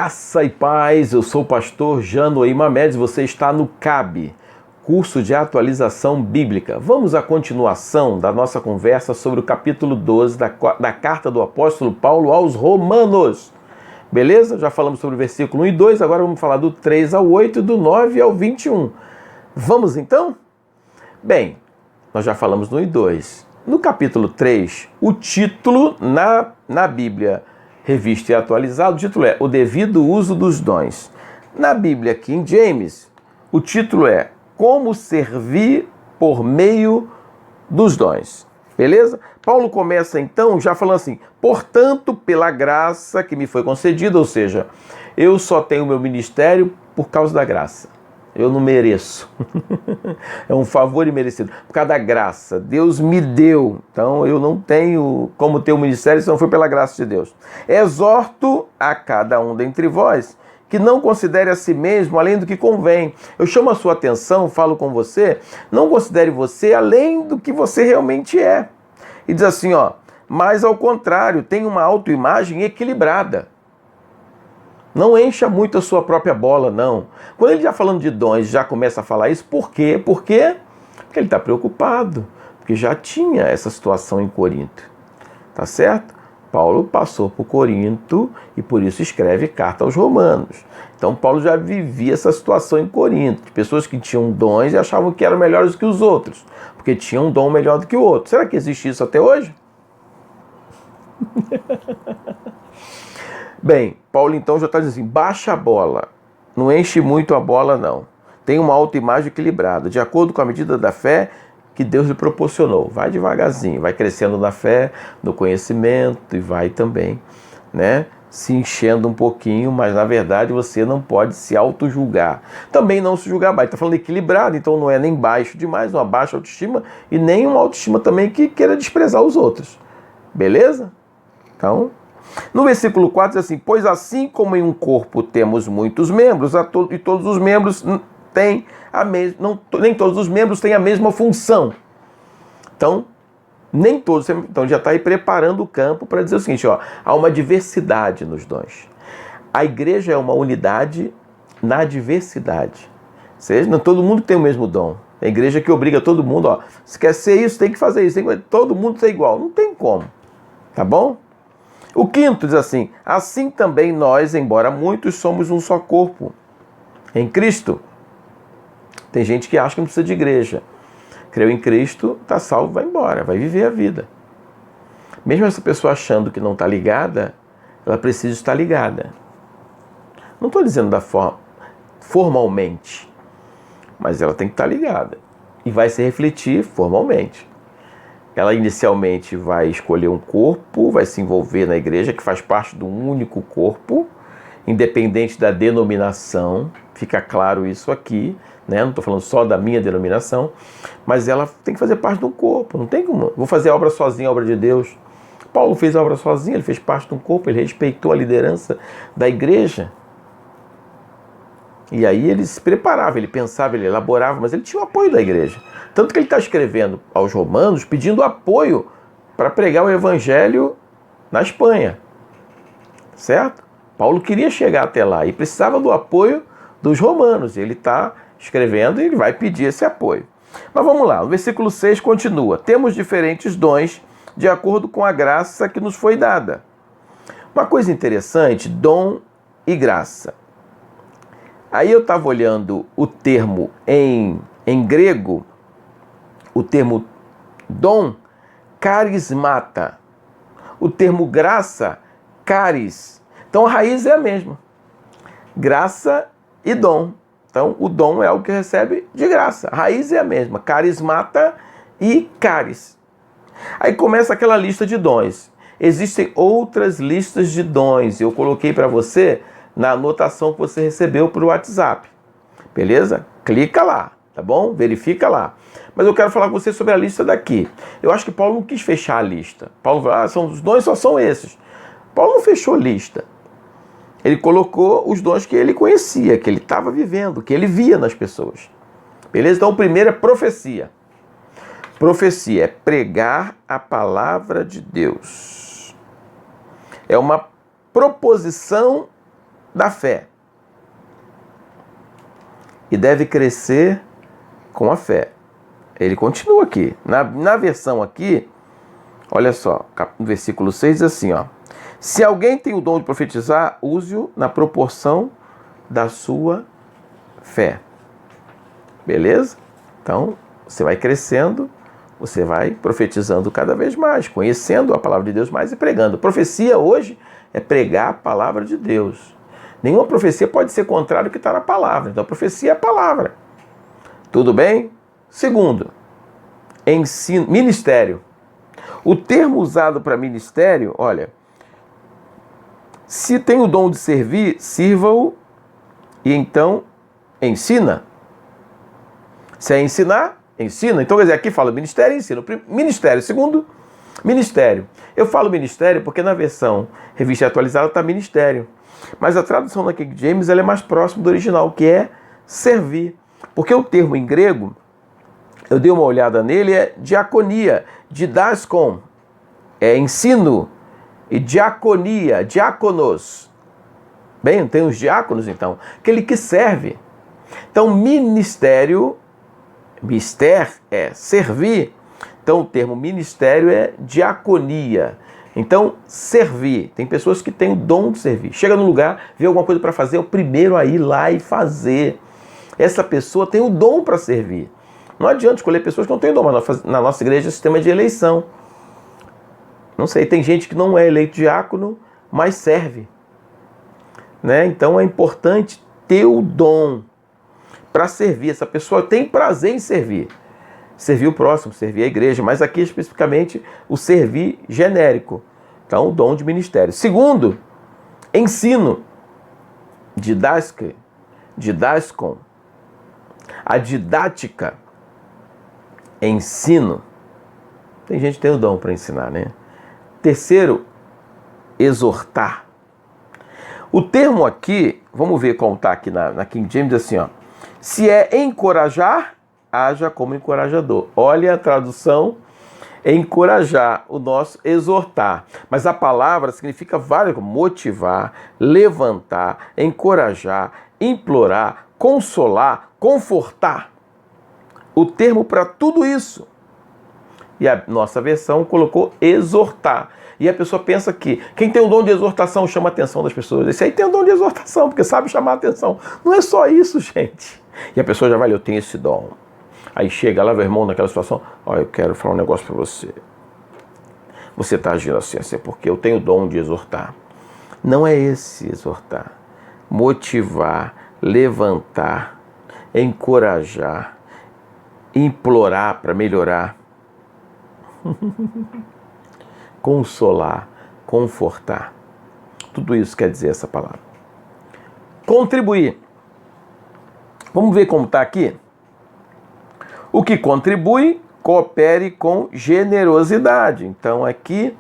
Graça e paz, eu sou o pastor Janoí Mamedes, você está no CAB, curso de atualização bíblica. Vamos à continuação da nossa conversa sobre o capítulo 12 da carta do apóstolo Paulo aos Romanos. Beleza? Já falamos sobre o versículo 1 e 2, agora vamos falar do 3 ao 8 e do 9 ao 21. Vamos então? Bem, nós já falamos no 1 e 2. No capítulo 3, o título na Bíblia Revista e Atualizado, o título é O Devido Uso dos Dons. Na Bíblia King James, o título é Como Servir por Meio dos Dons. Beleza? Paulo começa então já falando assim: portanto, pela graça que me foi concedida, ou seja, eu só tenho o meu ministério por causa da graça. Eu não mereço. É um favor imerecido. Por causa da graça. Deus me deu. Então eu não tenho como ter um ministério se não for pela graça de Deus. Exorto a cada um dentre vós que não considere a si mesmo além do que convém. Eu chamo a sua atenção, falo com você, não considere você além do que você realmente é. E diz assim, mas ao contrário, tenha uma autoimagem equilibrada. Não encha muito a sua própria bola, não. Quando ele já falando de dons, já começa a falar isso, por quê? Por quê? Porque ele está preocupado, porque já tinha essa situação em Corinto. Tá certo? Paulo passou por Corinto e por isso escreve carta aos Romanos. Então Paulo já vivia essa situação em Corinto, de pessoas que tinham dons e achavam que eram melhores do que os outros, porque tinham um dom melhor do que o outro. Será que existe isso até hoje? Bem, Paulo então já está dizendo assim, baixa a bola, não enche muito a bola não. Tem uma autoimagem equilibrada, de acordo com a medida da fé que Deus lhe proporcionou. Vai devagarzinho, vai crescendo na fé, no conhecimento e vai também, se enchendo um pouquinho, mas na verdade você não pode se auto-julgar. Também não se julgar baixo. Está falando equilibrado, então não é nem baixo demais, uma baixa autoestima e nem uma autoestima também que queira desprezar os outros. Beleza? Então, no versículo 4 diz assim, pois assim como em um corpo temos muitos membros, e todos os membros têm nem todos os membros têm a mesma função. Então, nem todos, então já está aí preparando o campo para dizer o seguinte, há uma diversidade nos dons. A igreja é uma unidade na diversidade. Ou seja, não todo mundo tem o mesmo dom. A igreja que obriga todo mundo, se quer ser isso, tem que fazer isso, todo mundo ser igual. Não tem como, tá bom? O quinto diz assim também nós, embora muitos, somos um só corpo em Cristo. Tem gente que acha que não precisa de igreja. Creu em Cristo, está salvo, vai embora, vai viver a vida. Mesmo essa pessoa achando que não está ligada, ela precisa estar ligada. Não estou dizendo da forma formalmente, mas ela tem que estar ligada. E vai se refletir formalmente. Ela inicialmente vai escolher um corpo, vai se envolver na igreja, que faz parte de um único corpo, independente da denominação, fica claro isso aqui, não estou falando só da minha denominação, mas ela tem que fazer parte de um corpo, não tem como, vou fazer a obra sozinho, a obra de Deus. Paulo fez a obra sozinho, ele fez parte de um corpo, ele respeitou a liderança da igreja. E aí ele se preparava, ele pensava, ele elaborava, mas ele tinha o apoio da igreja. Tanto que ele está escrevendo aos Romanos pedindo apoio para pregar o evangelho na Espanha. Certo? Paulo queria chegar até lá e precisava do apoio dos romanos. Ele está escrevendo e ele vai pedir esse apoio. Mas vamos lá, o versículo 6 continua. Temos diferentes dons de acordo com a graça que nos foi dada. Uma coisa interessante, dom e graça. Aí eu estava olhando o termo em grego, o termo dom, carismata. O termo graça, caris. Então a raiz é a mesma. Graça e dom. Então o dom é algo que recebe de graça. A raiz é a mesma. Carismata e caris. Aí começa aquela lista de dons. Existem outras listas de dons. Eu coloquei para você na anotação que você recebeu por WhatsApp. Beleza? Clica lá, tá bom? Verifica lá. Mas eu quero falar com você sobre a lista daqui. Eu acho que Paulo não quis fechar a lista. Paulo falou, os dons só são esses. Paulo não fechou lista. Ele colocou os dons que ele conhecia, que ele estava vivendo, que ele via nas pessoas. Beleza? Então o primeiro é profecia. Profecia é pregar a palavra de Deus. É uma proposição da fé. E deve crescer com a fé. Ele continua aqui. Na versão aqui, olha só, no versículo 6 diz assim, ó. Se alguém tem o dom de profetizar, use-o na proporção da sua fé. Beleza? Então, você vai crescendo, você vai profetizando cada vez mais, conhecendo a palavra de Deus mais e pregando. Profecia hoje é pregar a palavra de Deus. Nenhuma profecia pode ser contrário ao que está na palavra. Então, a profecia é a palavra. Tudo bem? Segundo, ensino, ministério. O termo usado para ministério, olha, se tem o dom de servir, sirva-o e então ensina. Se é ensinar, ensina. Então, quer dizer, aqui fala ministério e ensino. Ministério. Segundo, ministério. Eu falo ministério porque na versão revista atualizada está ministério. Mas a tradução da King James ela é mais próxima do original, que é servir. Porque o termo em grego, eu dei uma olhada nele, é diaconia, didaskon, é ensino, e diaconia, diáconos. Bem, tem os diáconos então, aquele que serve. Então, ministério, mister é servir. Então, o termo ministério é diaconia. Então, servir. Tem pessoas que têm o dom de servir. Chega no lugar, vê alguma coisa para fazer, é o primeiro a ir lá e fazer. Essa pessoa tem o dom para servir. Não adianta escolher pessoas que não têm dom, mas na nossa igreja é sistema de eleição. Não sei, tem gente que não é eleito diácono, mas serve. Né? Então é importante ter o dom para servir. Essa pessoa tem prazer em servir. Servir o próximo, servir a igreja, mas aqui especificamente o servir genérico. Então o dom de ministério. Segundo, ensino. Didaskon. A didática. Ensino. Tem gente que tem o dom para ensinar, né? Terceiro, exortar. O termo aqui, vamos ver como está aqui na King James, assim, ó. Se é encorajar, haja como encorajador. Olha a tradução, encorajar, o nosso exortar. Mas a palavra significa várias, como motivar, levantar, encorajar, implorar, consolar, confortar. O termo para tudo isso. E a nossa versão colocou exortar. E a pessoa pensa que quem tem o dom de exortação chama a atenção das pessoas. Esse aí tem o dom de exortação, porque sabe chamar a atenção. Não é só isso, gente. E a pessoa já vai, eu tenho esse dom. Aí chega lá, o irmão, naquela situação, eu quero falar um negócio para você. Você está agindo assim porque eu tenho o dom de exortar. Não é esse exortar. Motivar, levantar, encorajar, implorar para melhorar. Consolar, confortar. Tudo isso quer dizer essa palavra. Contribuir. Vamos ver como está aqui? O que contribui, coopere com generosidade. Então aqui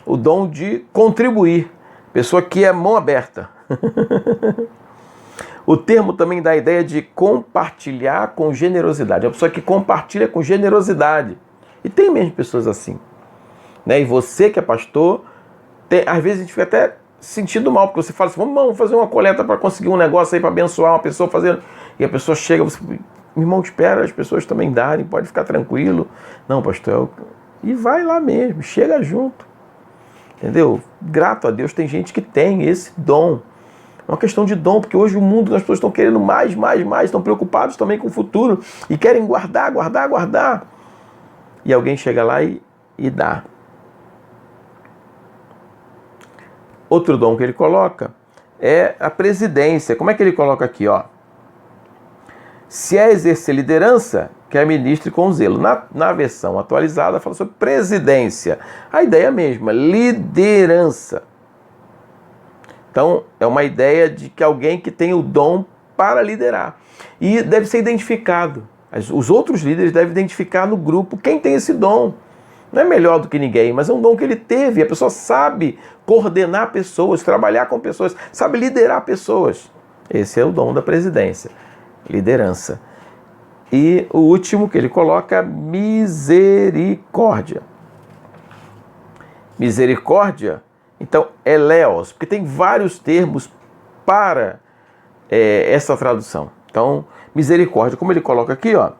o dom de contribuir. Pessoa que é mão aberta. O termo também dá a ideia de compartilhar com generosidade. É uma pessoa que compartilha com generosidade. E tem mesmo pessoas assim. Né? E você que é pastor, às vezes a gente fica até sentindo mal, porque você fala assim, vamos fazer uma coleta para conseguir um negócio aí, para abençoar uma pessoa, fazendo. E a pessoa chega, você, irmão, espera as pessoas também darem, pode ficar tranquilo. Não, pastor, e vai lá mesmo, chega junto. Entendeu? Grato a Deus, tem gente que tem esse dom. É uma questão de dom, porque hoje o mundo, as pessoas estão querendo mais, estão preocupados também com o futuro e querem guardar. E alguém chega lá e dá. Outro dom que ele coloca é a presidência. Como é que ele coloca aqui? Se é exercer liderança, que é ministre com zelo. Na versão atualizada fala sobre presidência. A ideia é a mesma, liderança. Então, é uma ideia de que alguém que tem o dom para liderar. E deve ser identificado. Os outros líderes devem identificar no grupo quem tem esse dom. Não é melhor do que ninguém, mas é um dom que ele teve. A pessoa sabe coordenar pessoas, trabalhar com pessoas, sabe liderar pessoas. Esse é o dom da presidência, liderança. E o último que ele coloca, misericórdia. Misericórdia, então, eleos, porque tem vários termos para essa tradução. Então, misericórdia, como ele coloca aqui, ó,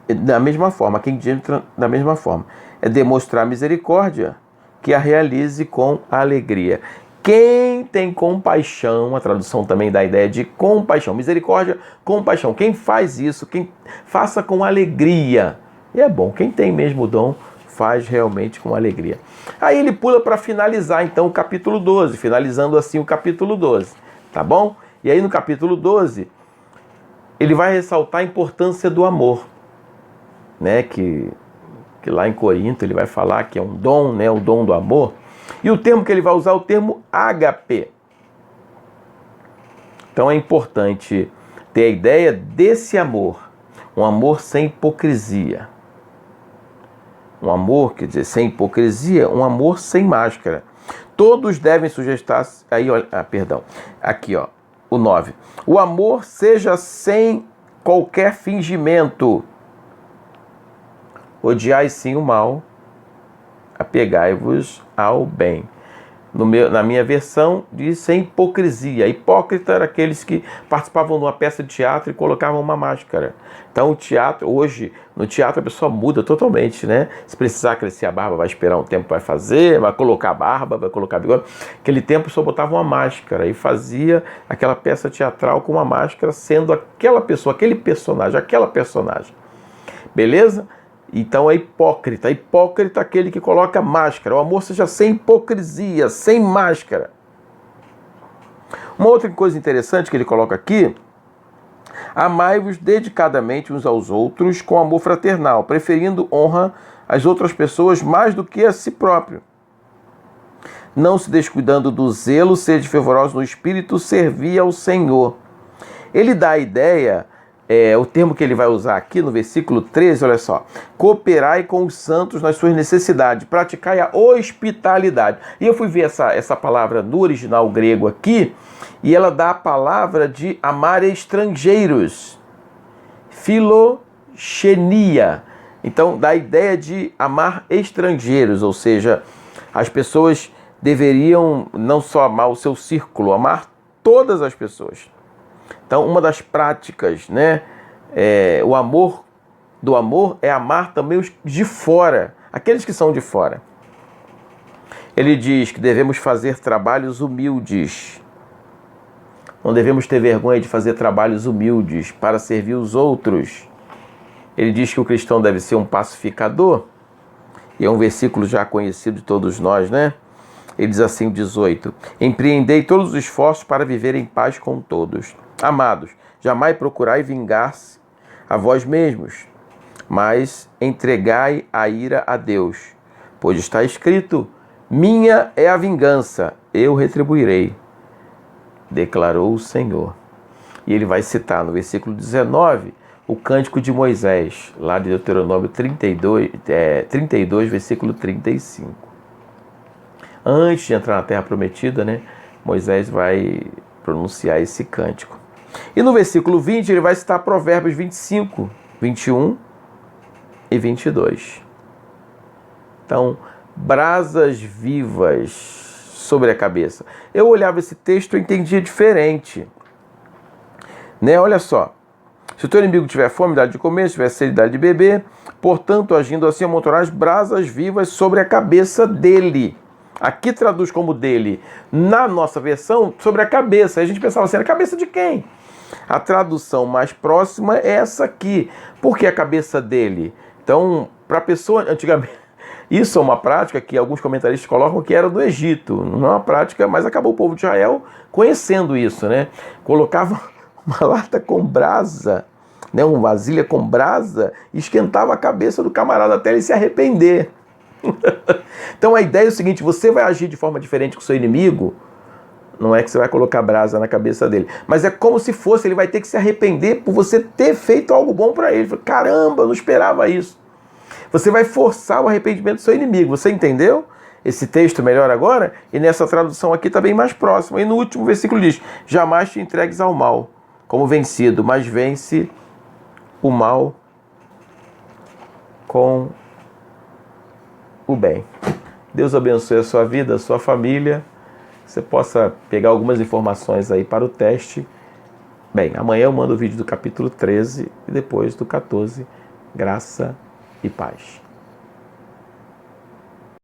da mesma forma, quem entra da mesma forma, é demonstrar misericórdia, que a realize com alegria. Quem tem compaixão, a tradução também dá a ideia de compaixão, misericórdia, compaixão. Quem faz isso, quem faça com alegria. E é bom, quem tem mesmo o dom, faz realmente com alegria. Aí ele pula para finalizar então o capítulo 12, finalizando assim o capítulo 12, tá bom? E aí no capítulo 12, ele vai ressaltar a importância do amor, né? Que lá em Corinto ele vai falar que é um dom, né? O dom do amor. E o termo que ele vai usar é o termo ágape. Então é importante ter a ideia desse amor, um amor sem hipocrisia. Um amor, quer dizer, sem hipocrisia, um amor sem máscara. Todos devem sujeitar-se... Aí, olha, aqui, ó, o 9. O amor seja sem qualquer fingimento. Odiai sim o mal, apegai-vos ao bem. Na minha versão, diz sem hipocrisia. Hipócrita eram aqueles que participavam de uma peça de teatro e colocavam uma máscara. Então, o teatro, hoje, no teatro a pessoa muda totalmente, né? Se precisar crescer a barba, vai esperar um tempo para fazer, vai colocar a barba, vai colocar bigode. Aquele tempo só botava uma máscara e fazia aquela peça teatral com uma máscara, sendo aquela pessoa, aquele personagem, aquela personagem. Beleza? Então é hipócrita. Hipócrita é aquele que coloca máscara. O amor seja sem hipocrisia, sem máscara. Uma outra coisa interessante que ele coloca aqui: amai-vos dedicadamente uns aos outros com amor fraternal, preferindo honra às outras pessoas mais do que a si próprio. Não se descuidando do zelo, sede fervorosos no espírito, servi ao Senhor. Ele dá a ideia... o termo que ele vai usar aqui no versículo 13, olha só: cooperai com os santos nas suas necessidades, praticai a hospitalidade. E eu fui ver essa palavra no original grego aqui, e ela dá a palavra de amar estrangeiros, filoxenia. Então dá a ideia de amar estrangeiros, ou seja, as pessoas deveriam não só amar o seu círculo, amar todas as pessoas. Então, uma das práticas, né, o amor do amor é amar também os de fora, aqueles que são de fora. Ele diz que devemos fazer trabalhos humildes. Não devemos ter vergonha de fazer trabalhos humildes para servir os outros. Ele diz que o cristão deve ser um pacificador. E é um versículo já conhecido de todos nós, né? Ele diz assim, o 18: empreendei todos os esforços para viver em paz com todos. Amados, jamais procurai vingar-se a vós mesmos, mas entregai a ira a Deus, pois está escrito: minha é a vingança, eu retribuirei, declarou o Senhor. E ele vai citar no versículo 19 o cântico de Moisés, lá de Deuteronômio 32, versículo 35. Antes de entrar na Terra Prometida, né, Moisés vai pronunciar esse cântico. E no versículo 20 ele vai citar Provérbios 25, 21 e 22. Então, brasas vivas sobre a cabeça. Eu olhava esse texto e entendia diferente. Né? Olha só. Se o teu inimigo tiver fome, dá de comer, se tiver sede, dá de beber. Portanto, agindo assim, amontoarás brasas vivas sobre a cabeça dele. Aqui traduz como dele. Na nossa versão, sobre a cabeça. Aí a gente pensava assim, a cabeça de quem? A tradução mais próxima é essa aqui. Por que a cabeça dele? Então, para a pessoa, antigamente, isso é uma prática que alguns comentaristas colocam que era do Egito. Não é uma prática, mas acabou o povo de Israel conhecendo isso, né? Colocava uma lata com brasa, né? Uma vasilha com brasa, e esquentava a cabeça do camarada até ele se arrepender. Então a ideia é o seguinte: você vai agir de forma diferente com o seu inimigo, não é que você vai colocar brasa na cabeça dele, mas é como se fosse, ele vai ter que se arrepender por você ter feito algo bom para ele. Caramba, eu não esperava isso. Você vai forçar o arrependimento do seu inimigo. Você entendeu esse texto melhor agora? E nessa tradução aqui está bem mais próximo. E no último versículo diz: jamais te entregues ao mal como vencido, mas vence o mal com o bem. Deus abençoe a sua vida, a sua família. você possa pegar algumas informações aí para o teste. Bem, amanhã eu mando o vídeo do capítulo 13 e depois do 14. Graça e paz.